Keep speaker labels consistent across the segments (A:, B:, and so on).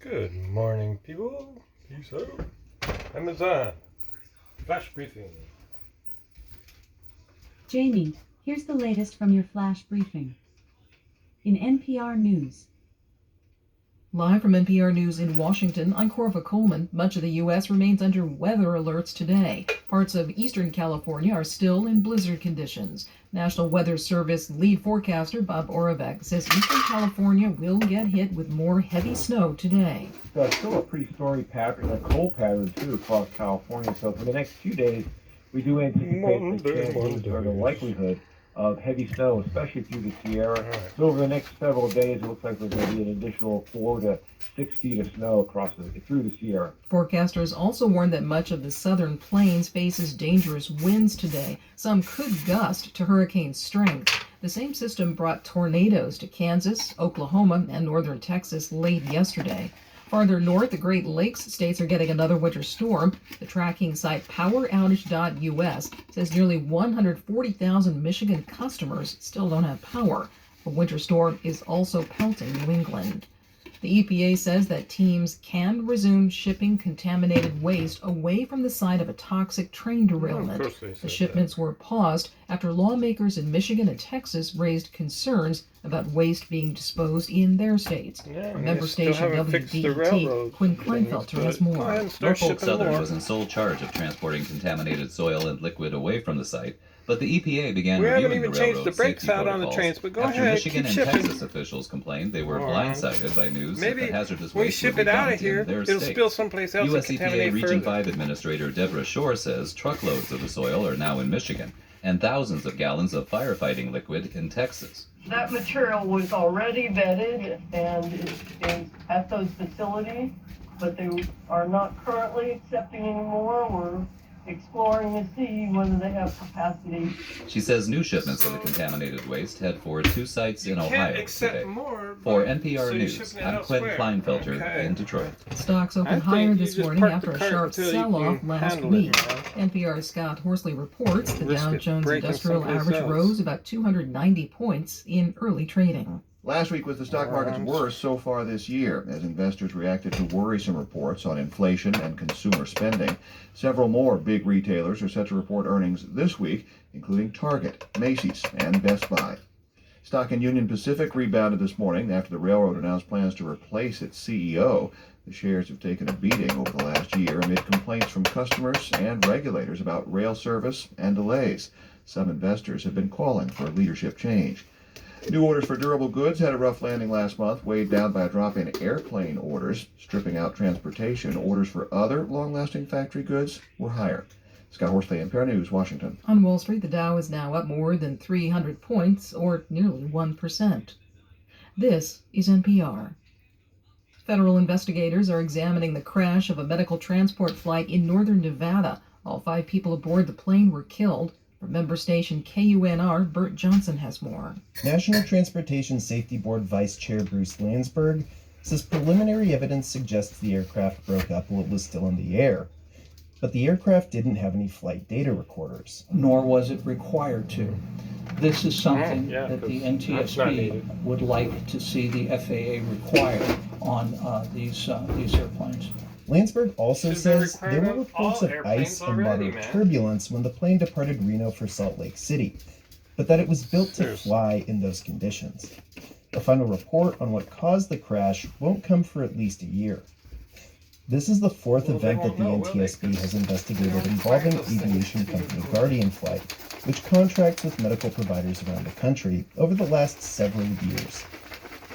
A: Good morning, people. Peace out. Amazon. Flash briefing.
B: Jamie, here's the latest from your flash briefing. In NPR News.
C: Live from NPR News in Washington, I'm Corva Coleman. Much of the U.S. remains under weather alerts today. Parts of eastern California are still in blizzard conditions. National Weather Service lead forecaster Bob Oravec says eastern California will get hit with more heavy snow today.
D: It's still a pretty stormy pattern, a cold pattern too across California. So for the next few days, we do anticipate the likelihood of heavy snow, especially through the Sierra.
A: Right.
D: So over the next several days, it looks like there's going to be an additional 4 to 6 feet of snow through the Sierra.
C: Forecasters also warn that much of the southern plains faces dangerous winds today. Some could gust to hurricane strength. The same system brought tornadoes to Kansas, Oklahoma, and northern Texas late yesterday. Farther north, the Great Lakes states are getting another winter storm. The tracking site PowerOutage.us says nearly 140,000 Michigan customers still don't have power. A winter storm is also pelting New England. The EPA says that teams can resume shipping contaminated waste away from the site of a toxic train derailment. The shipments were paused after lawmakers in Michigan and Texas raised concerns about waste being disposed in their states. Member station WDET, Quinn Kleinfelter has more.
E: Norfolk Southern was in sole charge of transporting contaminated soil and liquid away from the site, but the EPA began reviewing the railroad's safety protocols after Michigan and Texas officials complained they were blindsided by news that the hazardous waste would be dumped in their states. U.S. EPA Region 5 Administrator Deborah Shore says truckloads of the soil are now in Michigan and thousands of gallons of firefighting liquid in Texas.
F: That material was already vetted and is at those facilities, but they are not currently accepting anymore. We're exploring to see whether they have capacity.
E: She says new shipments of the contaminated waste head for 2 sites in Ohio today. For NPR News, I'm Quinn Kleinfelter in Detroit.
C: Stocks opened higher this morning after a sharp sell-off last week. NPR's Scott Horsley reports the Dow Jones Industrial Average rose about 290 points in early trading.
G: Last week was the stock market's worst so far this year, as investors reacted to worrisome reports on inflation and consumer spending. Several more big retailers are set to report earnings this week, including Target, Macy's, and Best Buy. Stock in Union Pacific rebounded this morning after the railroad announced plans to replace its CEO. The shares have taken a beating over the last year amid complaints from customers and regulators about rail service and delays. Some investors have been calling for leadership change. New orders for durable goods had a rough landing last month, weighed down by a drop in airplane orders. Stripping out transportation, orders for other long-lasting factory goods were higher. Scott Horsley, NPR News, Washington.
C: On Wall Street, the Dow is now up more than 300 points, or nearly 1%. This is NPR. Federal investigators are examining the crash of a medical transport flight in northern Nevada. All 5 people aboard the plane were killed. From member station KUNR, Bert Johnson has more.
H: National Transportation Safety Board Vice Chair Bruce Landsberg says preliminary evidence suggests the aircraft broke up while it was still in the air. But the aircraft didn't have any flight data recorders.
I: Nor was it required to. This is something that the NTSB would like to see the FAA require on these airplanes.
H: Landsberg also says there were reports of ice and moderate turbulence when the plane departed Reno for Salt Lake City, but that it was built to fly in those conditions. A final report on what caused the crash won't come for at least a year. This is the 4th event that the NTSB has investigated involving aviation company Guardian Flight, which contracts with medical providers around the country over the last several years.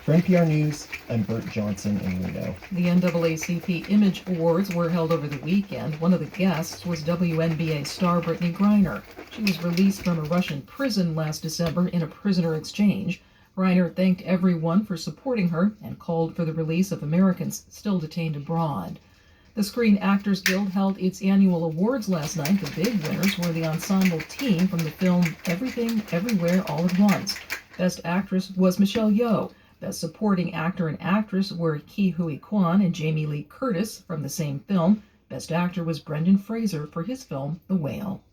H: For NPR News, I'm Bert Johnson in Reno.
C: The NAACP Image Awards were held over the weekend. One of the guests was WNBA star Brittany Griner. She was released from a Russian prison last December in a prisoner exchange. Griner thanked everyone for supporting her and called for the release of Americans still detained abroad. The Screen Actors Guild held its annual awards last night. The big winners were the ensemble team from the film Everything, Everywhere, All at Once. Best Actress was Michelle Yeoh. Best Supporting Actor and Actress were Ke Huy Quan and Jamie Lee Curtis from the same film. Best Actor was Brendan Fraser for his film The Whale.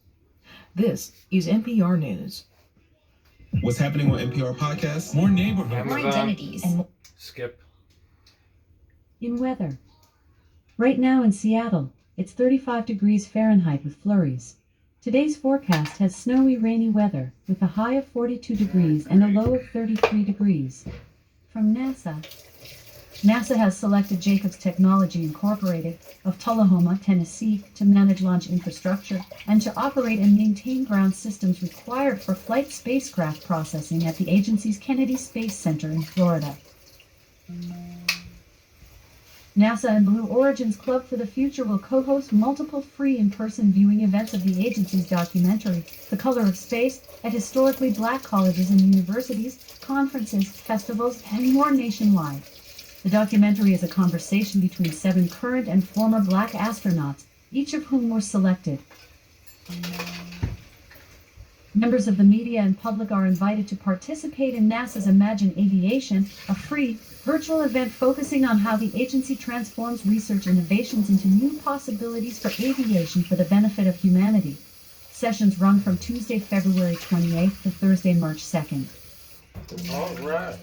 C: This is NPR News.
J: What's happening on NPR Podcasts? More neighborhoods.
B: More identities.
A: Skip.
B: In weather. Right now in Seattle, it's 35 degrees Fahrenheit with flurries. Today's forecast has snowy, rainy weather with a high of 42 degrees and a low of 33 degrees. From NASA. NASA has selected Jacobs Technology Incorporated of Tullahoma, Tennessee, to manage launch infrastructure and to operate and maintain ground systems required for flight spacecraft processing at the agency's Kennedy Space Center in Florida. NASA and Blue Origin's Club for the Future will co-host multiple free in-person viewing events of the agency's documentary, The Color of Space, at historically black colleges and universities, conferences, festivals, and more nationwide. The documentary is a conversation between 7 current and former black astronauts, each of whom were selected. Members of the media and public are invited to participate in NASA's Imagine Aviation, a free, virtual event focusing on how the agency transforms research innovations into new possibilities for aviation for the benefit of humanity. Sessions run from Tuesday, February 28th to Thursday, March 2nd.
A: All right.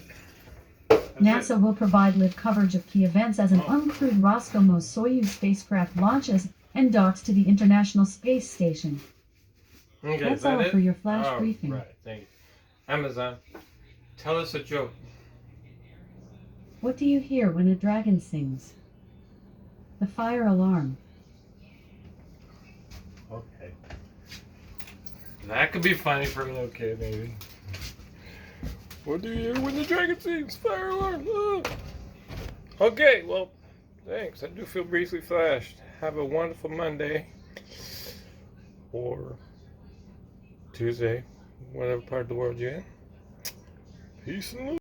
B: NASA will provide live coverage of key events as an uncrewed Roscosmos-Soyuz spacecraft launches and docks to the International Space Station.
A: Okay,
B: That's all for your flash briefing.
A: Right, thank you. Amazon, tell us a joke.
B: What do you hear when a dragon sings? The fire alarm.
A: Okay. That could be funny for a little kid, maybe. What do you hear when the dragon sings? Fire alarm. Ah. Okay, well, thanks. I do feel briefly flashed. Have a wonderful Monday. Or Tuesday, whatever part of the world you're in. Peace and love.